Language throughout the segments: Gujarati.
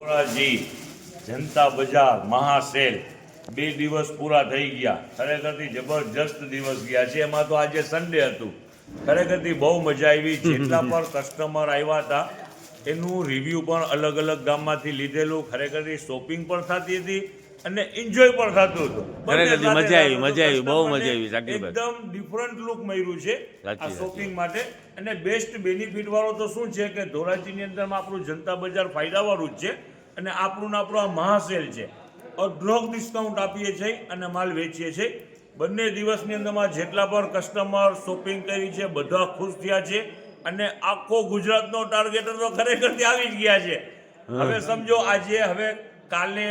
જી જનતા બજાર મહાસેલ 2 દિવસ પૂરા થઈ ગયા. ખરેખરથી જબરજસ્ત દિવસ ગયા છે. એમાં તો આજે સન્ડે હતું. ખરેખરથી બહુ મજા આવી. જેટલા પણ કસ્ટમર આવ્યા હતા એનું રિવ્યૂ પણ અલગ અલગ ગામમાંથી લીધેલું. ખરેખરથી શોપિંગ પણ થતી હતી અને એન્જોય પણ થતું હતું. મજા આવી બહુ મજા આવી. એકદમ ડિફરન્ટ લુક મળ્યું છે આ શોપિંગ માટે. અને બેસ્ટ બેનિફિટ વાળો તો શું છે કે ધોરાજીની અંદરમાં આપણું જનતા બજાર ફાયદાવાળું જ છે અને આપણું આ મહાસેલ છે. અઢળક ડિસ્કાઉન્ટ આપીએ છીએ અને માલ વેચીએ છીએ. બંને દિવસની અંદરમાં જેટલા પણ કસ્ટમર શોપિંગ કરી છે બધા ખુશ થયા છે અને આખો ગુજરાતનો ટાર્ગેટ તો ખરેખરથી આવી જ ગયા છે. હવે સમજો આજે હવે કાલે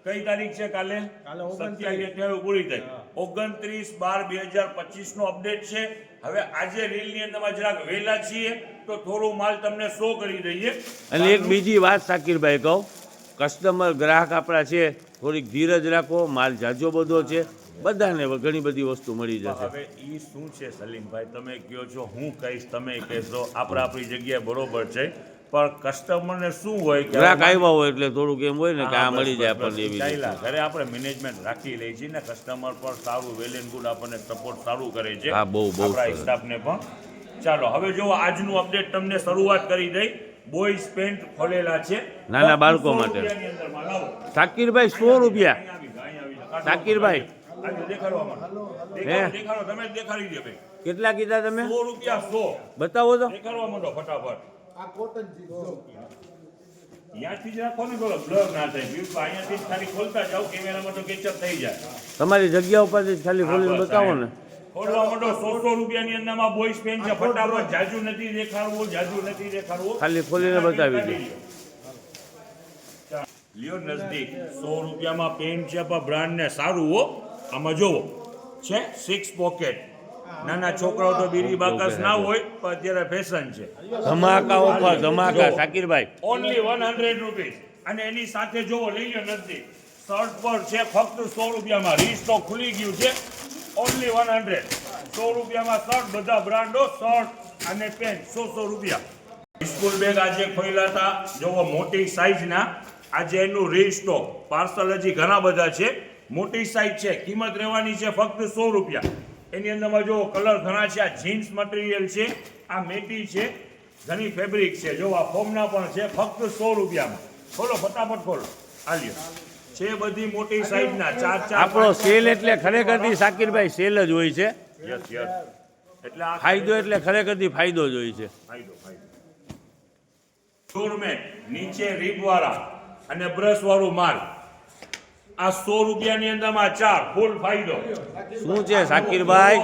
કઈ તારીખ છે? કાલે 27-28 પૂરી થઈ. 29/12/2025 નો અપડેટ છે. હવે આજે રીલની અંદરમાં જરાક વહેલા છીએ તો થોડું માલ તમને શો કરી દઈએ. અને એક બીજી વાત શાકિરભાઈ કહું, કસ્ટમર ગ્રાહક આપણા છે, થોડીક ધીરજ રાખો. માલ જાજો બધો છે, બધાને ઘણી બધી વસ્તુ મળી જશે. હવે એ શું છે સલીમભાઈ, તમે કહો છો, હું કહીશ, તમે કહેશો, આપણી જગ્યાએ બરોબર છે. પણ કસ્ટમરને શું હોય કે ગ્રાહક આવ્યા હોય એટલે થોડુંક એમ હોય ને કે આ મળી જાય આપણને. એવી ચાલ્યા ઘરે આપણે મેનેજમેન્ટ રાખી લઈએ છીએ ને કસ્ટમર પર સારું વેલ એન્ડ ગુડ આપણને સપોર્ટ સારું કરે છે. હા, બહુ આપણા સ્ટાફને પણ. ચાલો હવે જો આજનું અપડેટ તમને શરૂઆત કરી દઈ. બોયઝ પેન્ટ ખોલેલા છે નાના બાળકો માટે. શાકિરભાઈ 100 રૂપિયા. શાકિરભાઈ દેખાડો, તમે દેખાડી દો ભાઈ. કેટલા કીધા તમે? 100 રૂપિયા 100. બતાવો તો. દેખાડવા માંડો ફટાફટ. અહીંયાથી જ રાખો ને, બોલો બ્લર ના થાય. અહીંયાથી જ ખાલી ખોલતા જાઓ, કેમેરામાં તો કેચઅપ થઈ જાય. તમારી જગ્યા ઉપરથી ખાલી ખોલીને બતાવો ને. ખોલવા માંડો. 100 રૂપિયાની અંદરમાં બોયઝ પેન્ટ છે. ફટાફટ. જાજુ નથી દેખાડવું. ખાલી ખોલીને બતાવી દો. લ્યો નજદીક. 100 રૂપિયામાં પેન્ટ છે, પણ બ્રાન્ડ ને સારું હો. આમાં જોવો છે 6 પોકેટ. નાના છોકરાઓ તો બીડી બાકસ ના હોય, પણ અત્યારે ફેશન છે. ધમાકા ઓફર, ધમાકા. શાકિરભાઈ ઓનલી 100 રૂપીસ. અને એની સાથે જોવો, લઈ લો નજદીક. શર્ટ પર છે ફક્ત 100 રૂપિયામાં. રીસ્ટોક ખુલી ગયું છે. ઓનલી 100. 100 રૂપિયામાં શર્ટ, બધા બ્રાન્ડો શર્ટ અને પેન્ટ 100 રૂપિયા. સ્કૂલ બેગ આજે ખોલ્યા હતા, જોવો મોટી સાઈઝના. આજે એનું રીસ્ટોક પાર્સલ હજી ઘણા બધા છે. મોટી સાઈઝ છે. કિંમત રહેવાની છે ફક્ત 100 રૂપિયા. એની અંદરમાં જો કલર ઘણા છે. આ જીન્સ મટીરિયલ છે, આ મેટી છે, ઘણી ફેબ્રિક છે. જો આ ફોર્મના પણ છે, ફક્ત 100 રૂપિયામાં. ખોલો ફટાફટ ખોલો. આલ્યો છે બધી મોટી સાઈઝના. 4 આપણો સેલ એટલે ખરેખરથી શાકિરભાઈ સેલ જ હોય છે. Yes yes. એટલે આ ફાયદો એટલે ખરેખરથી ફાયદો જ હોય છે. ફાયદો. ડોરમેટ નીચે રીબ વાળા અને બ્રશ વાળું માલ. આ 100 રૂપિયાની અંદરમાં 4 ફૂલ ફાયદો. શું છે શાકિરભાઈ?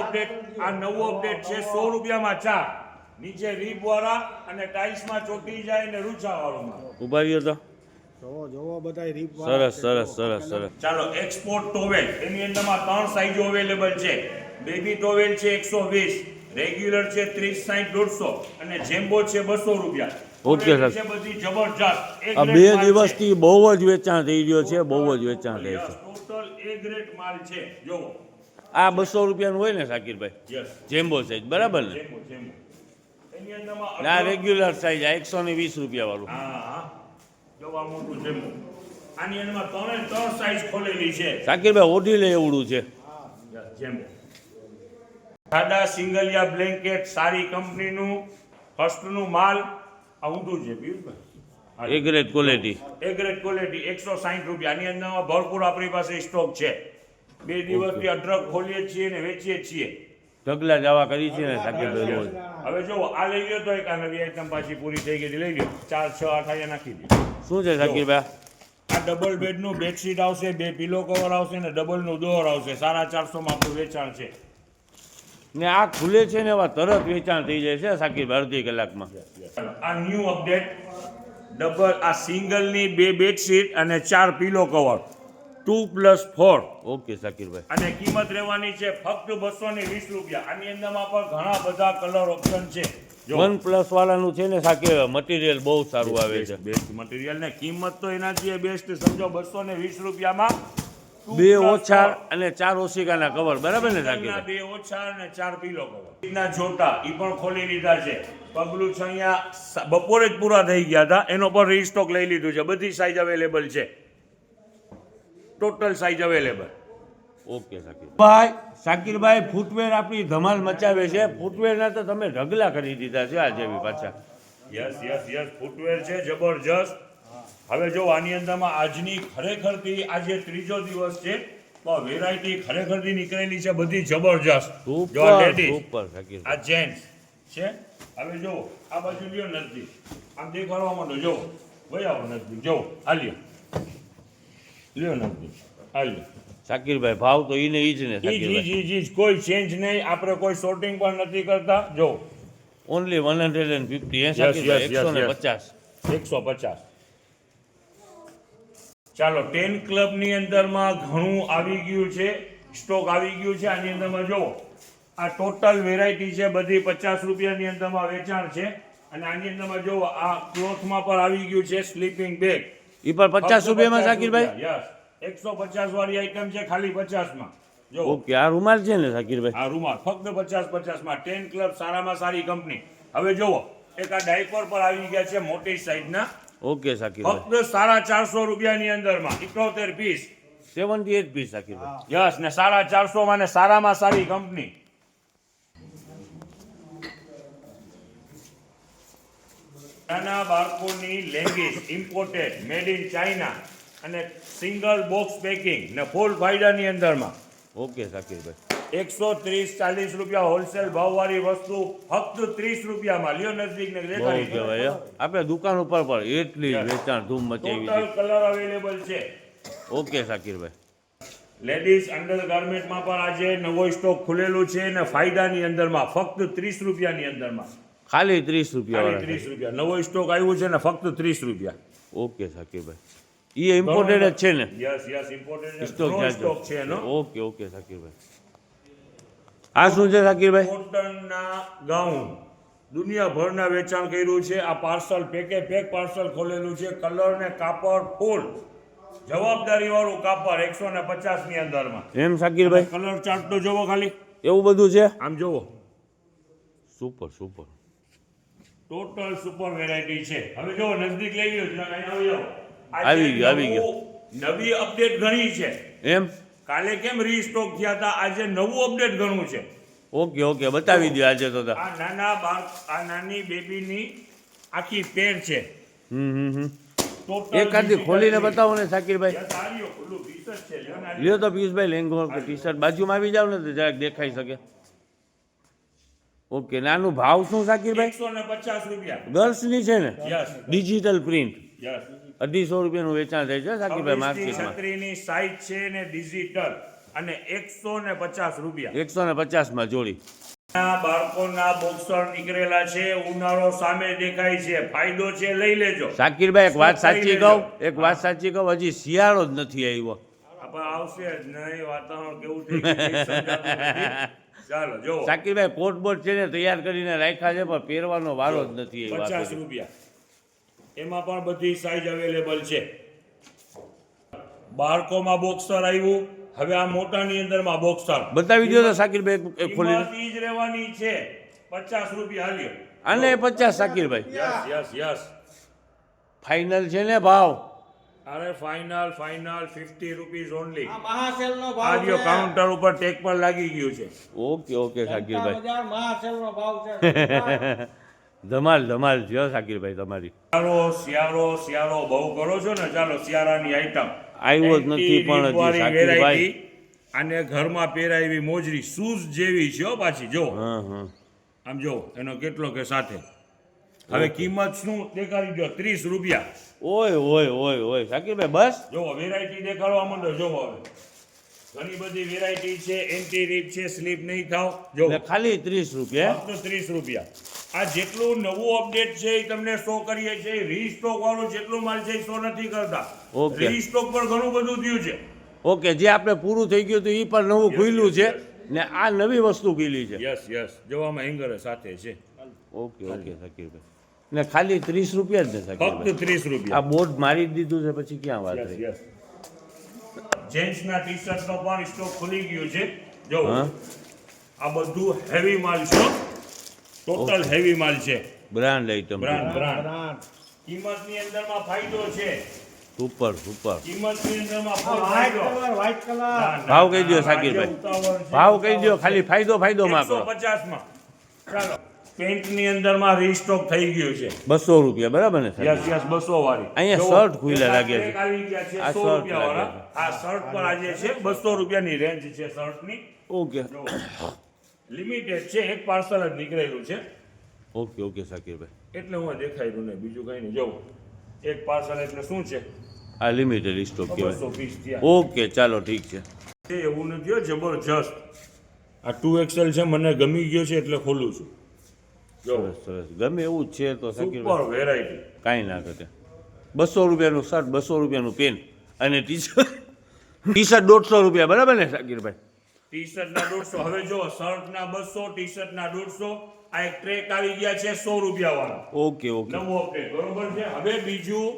આ નવો અપડેટ છે. 100 રૂપિયામાં 4 નીચે રીબ વાળા અને ટાઇલ્સમાં ચોટી જાય ને રૂચા વાળું. ઉભા રહ્યો તો. જોવો બધા રીપ. સરસ. ચાલો એક્સપોર્ટ ટોવેલ. એની અંદરમાં 3 સાઈઝો અવેલેબલ છે. બેબી ટોવેલ છે 120, રેગ્યુલર છે 30, 60, 150 અને જેમ્બો છે 200 રૂપિયા. Okay sir. છે બધી જબરજસ્ત. આ 2 દિવસથી બહુ જ વેચાણ થઈ રહ્યો છે. બહુ જ વેચાણ થાય છે. ટોટલ એ ગ્રેડ માલ છે. જોવો આ 200 રૂપિયાનું હોય ને શાકિરભાઈ? યસ. જેમ્બો સાઈઝ બરાબર ને? જેમ્બો. એની અંદરમાં ના, રેગ્યુલર સાઈઝ આ 120 રૂપિયા વાળું. હા જોવા મોટું જેમ્બો. આની અંદરમાં 3 સાઈઝ ખોલેલી છે. શાકિરભાઈ ઓડી લે એવડું છે. જેમ્બો. સાદા સિંગલિયા બ્લેન્કેટ સારી કંપનીનું ફર્સ્ટનું માલ. આ ઊંધું છે પિયુષભાઈ. એ ગ્રેડ ક્વોલિટી. એ ગ્રેડ ક્વોલિટી 160 રૂપિયા. આની અંદરમાં ભરપૂર આપણી પાસે સ્ટોક છે. 2 દિવસથી અઢળક ખોલીએ છીએ અને વેચીએ છીએ. ઢગલા જવા કરી છે ને શાકિરભાઈ રોજ. હવે જો આ લઈ લ્યો તો એક આ નવી આઈટમ પાછી પૂરી થઈ ગઈ. લઈ લ્યો 4, 6, 8 અહીંયા નાખી દો. શું છે શાકિરભાઈ? આ ડબલ બેડનું બેડશીટ આવશે, 2 પિલો કવર આવશે ને ડબલનું ડોર આવશે. 450 માં આપણું વેચાણ છે. ને આ ખુલે છે ને એવા તરત વેચાણ થઈ જાય છે શાકિરભાઈ અડધી કલાકમાં. આ ન્યૂ અપડેટ ડબલ આ સિંગલની 2 બેડશીટ અને 4 પિલો કવર 2+4. ઓકે શાકિરભાઈ. અને કિંમત રહેવાની છે ફક્ત 220 રૂપિયા. આની અંદરમાં પણ ઘણા બધા કલર ઓપ્શન છે. OnePlus વાળાનું છે ને શાકિરભાઈ, મટીરિયલ બહુ સારું આવે છે. બેસ્ટ મટીરિયલ ને કિંમત તો એનાથી બેસ્ટ. સમજો 220 રૂપિયામાં બે ઓછાળ અને 4 ઓશિકાના કવર, બરાબર ને શાકીરભાઈ? 2 ઓછાળ અને 4 પીલો કવર. ના જોટા ઈ પણ ખોલી લીધા છે. પગલું છે અહીંયા બપોરે જ પૂરા થઈ ગયા હતા, એનો પણ રીસ્ટોક લઈ લીધું છે. બધી સાઈઝ અવેલેબલ છે, ટોટલ સાઈઝ અવેલેબલ. ઓકે શાકીરભાઈ ફૂટવેર આપણી ધમાલ મચાવે છે. ફૂટવેરના તો તમે ઢગલા કરી દીધા છે આ જેવી પાછા. યસ ફૂટવેર છે જબરજસ્ત. હવે જો આની અંદરમાં આજની ખરેખરથી આજે ત્રીજો દિવસ છે, તો વેરાયટી ખરેખરથી નીકળેલી છે બધી જબરજસ્ત. જો આ લેડીઝ, સુપર શાકીરભાઈ. આ જેન્ટ્સ છે. હવે જો આ બાજુ લ્યો નજદીક, આમ દેખાડવા માંડો. જો ભાઈ આવો નજદીક, જો આ લ્યો નજદીક, આ લ્યો. શાકીરભાઈ ભાવ તો ઈને ઈ જ ને શાકીરભાઈ? જી કોઈ ચેન્જ નહીં. આપણે કોઈ શોર્ટિંગ પણ નથી કરતા. જો ઓનલી 150 શાકીરભાઈ? 150. 150. ચાલો 10 ક્લબની અંદરમાં ઘણું આવી ગયું છે, સ્ટોક આવી ગયું છે. આની અંદરમાં જો આ ટોટલ વેરાયટી છે, બધી 50 રૂપિયાની અંદરમાં વેચાણ છે. અને આની અંદરમાં જો આ ક્લોથમાં પણ આવી ગયું છે સ્લીપિંગ બેગ. ઈ પણ 50 રૂપિયામાં શાકીરભાઈ? યસ, 150 વાળી આઈટમ છે, ખાલી 50 માં. જો ઓકે, આ રૂમાલ છે ને શાકીરભાઈ? આ રૂમાલ ફક્ત 50 માં. 10 ક્લબ સારામાં સારી કંપની. હવે જોવો એક આ ડાયપર પર આવી ગયા છે મોટી સાઈઝના. ઓકે શાકીરભાઈ, ફક્ત 450 રૂપિયાની અંદરમાં 71 પીસ, 78 પીસ શાકીરભાઈ. યસ ને 450 માં ને સારામાં સારી કંપની. નાના બાળકોની leggings imported made in China અને સિંગલ બોક્સ પેકિંગ ને ફૂલ ફાયદાની અંદરમાં. ઓકે શાકીરભાઈ, 130-40 રૂપિયા હોલસેલ ભાવવાળી વસ્તુ ફક્ત 30 રૂપિયામાં. લ્યો નજદીક ને બહુ દેખાડી. કહેવાય. આપણે દુકાન ઉપર પણ એટલી જ વેચાણ ધૂમ મચાવી ટોટલ છે. કલર અવેલેબલ છે. ઓકે શાકીરભાઈ, લેડીઝ અંડર ગાર્મેન્ટમાં પણ આજે નવો સ્ટોક ખુલેલું છે ને ફાયદાની અંદરમાં ફક્ત 30 રૂપિયાની અંદરમાં. ખાલી 30 રૂપિયા ખાલી વાળા. 30 રૂપિયા નવો સ્ટોક આવ્યું છે ને ફક્ત 30 રૂપિયા. ઓકે શાકીરભાઈ, એ ઇમ્પોર્ટેડ જ છે ને? યસ ઇમ્પોર્ટેડ સ્ટોક સ્ટોક છે એનો. ઓકે શાકીરભાઈ. આ શું છે શાકીરભાઈ? કોટનના ગાઉન દુનિયાભરના વેચાણ કર્યું છે. આ પાર્સલ પેક પાર્સલ ખોલેલું છે. કલર ને કાપડ ફૂલ જવાબદારી વાળું કાપડ 150 ની અંદરમાં. એમ શાકીરભાઈ? કલર ચાર્ટ તો જોવો ખાલી, એવું બધું છે? આમ જોવો. સુપર. ટોટલ સુપર વેરાયટી છે. હવે જો નજદીક લઈ લ્યો જરા કાંઈ આવી ગયો. નવી અપડેટ ઘણી છે. એમ? કાલે કેમ રીસ્ટોક થયા હતા, આજે નવું અપડેટ ઘણું છે. ઓકે બતાવી દો આજે તો. આ નાની બેબીની આખી પેર છે. એકાદી ખોલીને બતાવો ને શાકીરભાઈ. યસ, આ લ્યો, ખુલ્લું પીસ જ છે. લ્યો ને, આ લ્યો તો પિયુષભાઈ, લેંગો કે ટી શર્ટ બાજુમાં આવી જાવ ને તો જરાક દેખાઈ શકે. ઓકે, નાનું ભાવ શું શાકીરભાઈ? 150 રૂપિયા. ગર્લ્સની છે ને? Yes digital print. યસ 250 રૂપિયાનું વેચાણ થાય છે શાકીરભાઈ માર્કેટમાં. 36 સાઈઝ છે ને ડિજિટલ અને 150 રૂપિયા. 150 માં જોડી. બાળકોના બોક્સર નીકળેલા છે. ઉનાળો સામે દેખાય છે, ફાયદો છે, લઈ લેજો. શાકીરભાઈ એક વાત સાચી કહું, હજી શિયાળો જ નથી આવ્યો. પણ આવશે જ નહીં. વાતાવરણ કેવું થઈ ગયું છે, સમજાતું નથી. ચાલો જો શાકીરભાઈ કોટ બોટ છે ને તૈયાર કરીને રાખ્યા છે, પણ પહેરવાનો વારો જ નથી. 50 રૂપિયા. એમાં પણ બધી સાઈઝ અવેલેબલ છે. બાળકોમાં બોક્સર આવ્યું. હવે આ મોટાની અંદરમાં બોક્સર બતાવી દો તો શાકીરભાઈ ખોલીને. કિંમત ઈ જ રહેવાની છે 50 રૂપિયા. હાલ્યો અને 50 શાકીરભાઈ. યસ ફાઇનલ છે ને ભાવ? અરે ફાઇનલ 50 રૂપીઝ ઓનલી. આ મહાસેલનો ભાવ આ જો છે. કાઉન્ટર ઉપર ટેગ પર લાગી ગયું છે. ઓકે શાકીરભાઈ. 50,000 મહાસેલનો ભાવ છે. ધમાલ છે શાકીરભાઈ તમારી. શિયાળો બહુ કરો છો ને. ચાલો શિયાળાની આઈટમ આવ્યો જ નથી પણ હજી શાકીરભાઈ. અને ઘરમાં પહેરાવી મોજરી શૂઝ જેવી છે હો પાછી. જો હા આમ જો એનો કેટલો કે સાથે. હવે કિંમત શું દેખાડી દો? 30 રૂપિયા. ઓય શાકીરભાઈ બસ જો વેરાયટી દેખાડવા માંડો. જો હવે ઘણી બધી વેરાયટી છે. એન્ટી રીપ છે, સ્લીપ નહીં થાવ. જો એટલે ખાલી 30 રૂપિયા. ફક્ત 30 રૂપિયા. આ જેટલું નવું અપડેટ છે એ તમને શો કરીએ છીએ. રીસ્ટોક વાળું જેટલું માલ છે એ શો નથી કરતા. ઓકે. રીસ્ટોક પર ઘણું બધું થયું છે. ઓકે, જે આપણે પૂરું થઈ ગયું હતું એ પણ નવું ખુલ્યું છે ને આ નવી વસ્તુ ખુલી છે. યસ જોવામાં હેંગર સાથે છે. ઓકે શાકીરભાઈ. ને ખાલી 30 રૂપિયા જ ને શાકીરભાઈ? ફક્ત 30 રૂપિયા. આ બોર્ડ મારી જ દીધું છે પછી ક્યાં વાત રહી? યસ જેન્ટ્સના ટી શર્ટનો પણ સ્ટોક ખુલી ગયો છે જો હા આ બધું હેવી માલ છે ટોટલ હેવી માલ છે brand item brand brand brand. કિંમતની અંદરમાં ફાયદો છે સુપર સુપર કિંમતની અંદરમાં આ ફૂલ વ્હાઈટ ફાયદો કલર, વ્હાઈટ કલર. ભાવ કહી દ્યો, શાકીરભાઈ. ભાવ કહી દો, ખાલી ફાયદો ફાયદોમાં કરો. 150 માં ચાલો પેન્ટની અંદરમાં રીસ્ટોક થઈ ગયું છે 200 રૂપિયા બરાબર ને સાહેબ? યસ યસ 200 વાળી અહીંયા જો, શર્ટ ખુલ્લા લાગે છે. એક આવી ગયા છે આ 100 શર્ટ રૂપિયા લાગે વાળા આ શર્ટ પર આજે છે 200 રૂપિયાની રેન્જ છે શર્ટની ઓકે લિમિટેડ છે એક પાર્સલ જ નીકળેલું છે ઓકે ઓકે શાકીરભાઈ, એટલે હું આ દેખાડ્યું ને બીજું કઈ નહીં જવું એક પાર્સલ એટલે શું છે આ લિમિટેડ સ્ટોક 200 કહેવાય. પીસ થયા ઓકે ચાલો ઠીક છે. એ એવું નથી હો, જબરજસ્ત આ 2XL છે મને ગમી ગયો છે એટલે ખોલું છું જો સરસ સરસ ગમે એવું જ છે તો શાકીરભાઈ સુપર વેરાયટી કાંઈ ના ઘટે. 200 રૂપિયાનું શર્ટ, 200 રૂપિયાનું પેન અને ટી શર્ટ 150 રૂપિયા બરાબર ને શાકીરભાઈ? ટી શર્ટના 150 હવે જો શર્ટના 200 ટી શર્ટના 150 આ એક ટ્રેક આવી ગયા છે 100 રૂપિયા વાળા ઓકે ઓકે નવો અપડેટ બરોબર છે હવે બીજું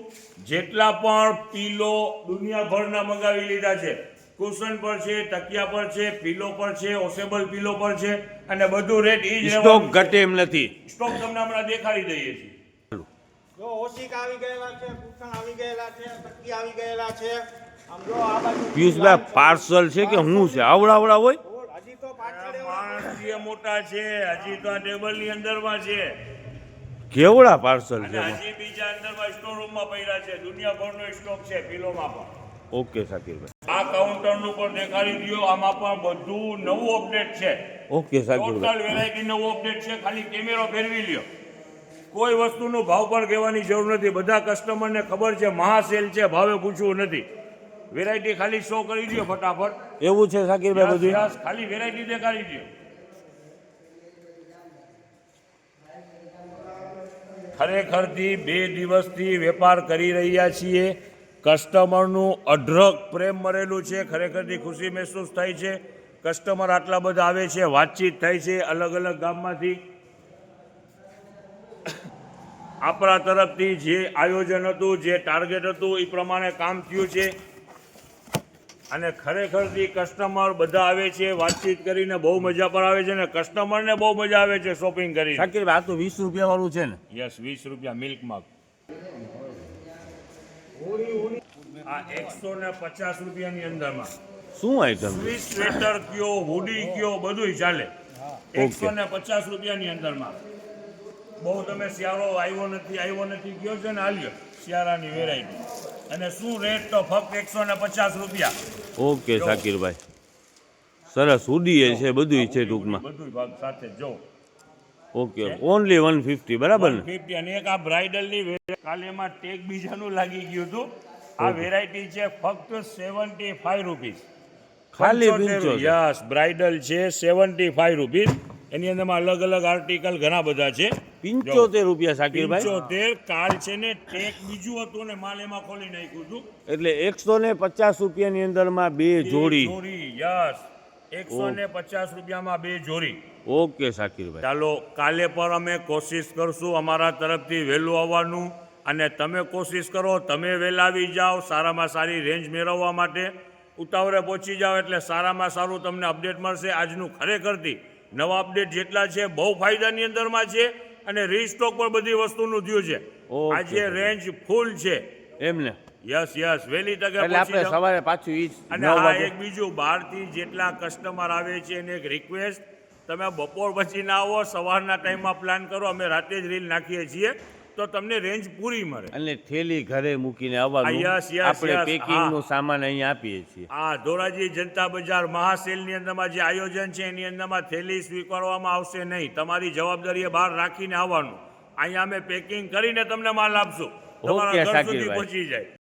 જેટલા પણ પીલો દુનિયાભરના મંગાવી લીધા છે કુશન પર છે તકિયા પર છે પીલો પર છે ઓસેબલ પીલો પર છે અને બધું રેટ ઈ જ સ્ટોક ઘટે એમ નથી. સ્ટોક તમને હમણાં દેખાડી દઈએ છીએ જો ઓશિક આવી ગયેલા છે, કુશન આવી ગયેલા છે, તકી આવી ગયેલા છે. આમ જો આ બાજુ પિયુષભાઈ પાર્સલ છે કે શું છે? આવડા હોય? હજી તો પાછળ એવા માણસ જે મોટા છે હજી તો આ ટેબલની અંદરમાં છે કેવડા પાર્સલ અને છે? હજી બીજા અંદરમાં સ્ટોર રૂમમાં પડ્યા છે દુનિયાભરનો સ્ટોક છે પીલોમાં પણ ઓકે શાકીરભાઈ, આ કાઉન્ટરનું પણ દેખાડી દો આમાં પણ બધું નવું અપડેટ છે ઓકે શાકીરભાઈ. ટોટલ વેરાયટી નવું અપડેટ છે ખાલી કેમેરો ફેરવી લ્યો કોઈ વસ્તુનો ભાવ પણ કહેવાની જરૂર નથી બધા કસ્ટમરને ખબર છે મહાસેલ છે ભાવે પૂછવું નથી વેરાયટી ખાલી શો કરી દો ફટાફટ એવું છે શાકીરભાઈ બધું? યસ, ખાલી વેરાયટી દેખાડી દો ખરેખરથી 2 દિવસથી વેપાર કરી રહ્યા છીએ કસ્ટમરનું અઢળક પ્રેમ મળેલું છે ખરેખરથી ખુશી મહેસૂસ થાય છે કસ્ટમર આટલા બધા આવે છે વાતચીત થાય છે અલગ અલગ ગામમાંથી આપણા તરફથી જે આયોજન હતું જે ટાર્ગેટ હતું એ પ્રમાણે કામ થયું છે અને ખરેખરથી કસ્ટમર બધા આવે છે વાતચીત કરીને બહુ મજા પર આવે છે અને કસ્ટમરને બહુ મજા આવે છે શોપિંગ કરીને શાકીરભાઈ આ તો 20 રૂપિયા વાળું છે ને? યસ 20 રૂપિયા મિલ્ક માર્ક આ 150 રૂપિયાની અંદરમાં શું આઈટમ છે? સ્વીસ સ્વેટર કયો હુડી કયો બધુંય ચાલે 150 રૂપિયાની અંદરમાં બહુ તમે શિયાળો આવ્યો નથી કયો છે ને હાલ્યો શિયાળાની વેરાયટી અને શું રેટ તો ફક્ત 150 રૂપિયા ઓકે શાકીરભાઈ, સરસ હુડી છે બધું છે ટૂંકમાં. બધું ભાગ સાથે જો ઓકે ઓનલી 150 બરાબર ને? 150 અને એક આ બ્રાઇડલની કાલે એમાં ટેગ બીજાનું લાગી ગયું હતું આ વેરાયટી છે ફક્ત 75 રૂપીસ ખાલી 75? યસ બ્રાઇડલ છે 75 રૂપીસ એની અંદરમાં અલગ અલગ આર્ટિકલ ઘણા બધા છે 75 રૂપિયા શાકીરભાઈ? 75 કાલ છે ને ટેગ બીજું હતું ને માલ એમાં ખોલી નાખ્યું હતું એટલે 150 રૂપિયાની અંદરમાં બે જોડી. યસ 150 રૂપિયામાં 2 જોડી ઓકે શાકીરભાઈ, ચાલો કાલે પણ અમે કોશિશ કરશું અમારા તરફથી વહેલું આવવાનું અને તમે કોશિશ કરો તમે વહેલા આવી જાઓ સારામાં સારી રેન્જ મેળવવા માટે ઉતાવળે પહોંચી જાઓ એટલે સારામાં સારું તમને અપડેટ મળશે આજનું ખરેખરથી નવા અપડેટ જેટલા છે બહુ ફાયદાની અંદરમાં છે અને રીસ્ટોક પણ બધી વસ્તુનું થયું છે ઓકે. આજે રેન્જ ફૂલ છે એમને યસ વહેલી તકે એટલે પહોંચી આપણે જાઓ સવારે પાછું ઈ જ અને 9 હા વાગે. એક બીજું બહારથી જેટલા કસ્ટમર આવે છે એને એક રિક્વેસ્ટ તમે બપોર પછી ના આવો સવારના ટાઈમમાં પ્લાન કરો અમે રાતે જ રીલ નાખીએ છીએ તો તમને રેન્જ પૂરી મળે અને થેલી ઘરે મૂકીને આવવાનું. યસ, યસ, આપણે યસ, પેકિંગનું હા. સામાન અહીંયા આપીએ છીએ. આ ધોરાજી જનતા બજાર મહાસેલની અંદરમાં જે આયોજન છે એની અંદરમાં થેલી સ્વીકારવામાં આવશે નહીં તમારી જવાબદારીએ બહાર રાખીને આવવાનું અહીંયા અમે પેકિંગ કરીને તમને માલ આપશું તમારા ઘર સુધી શાકીરભાઈ. પહોંચી જાય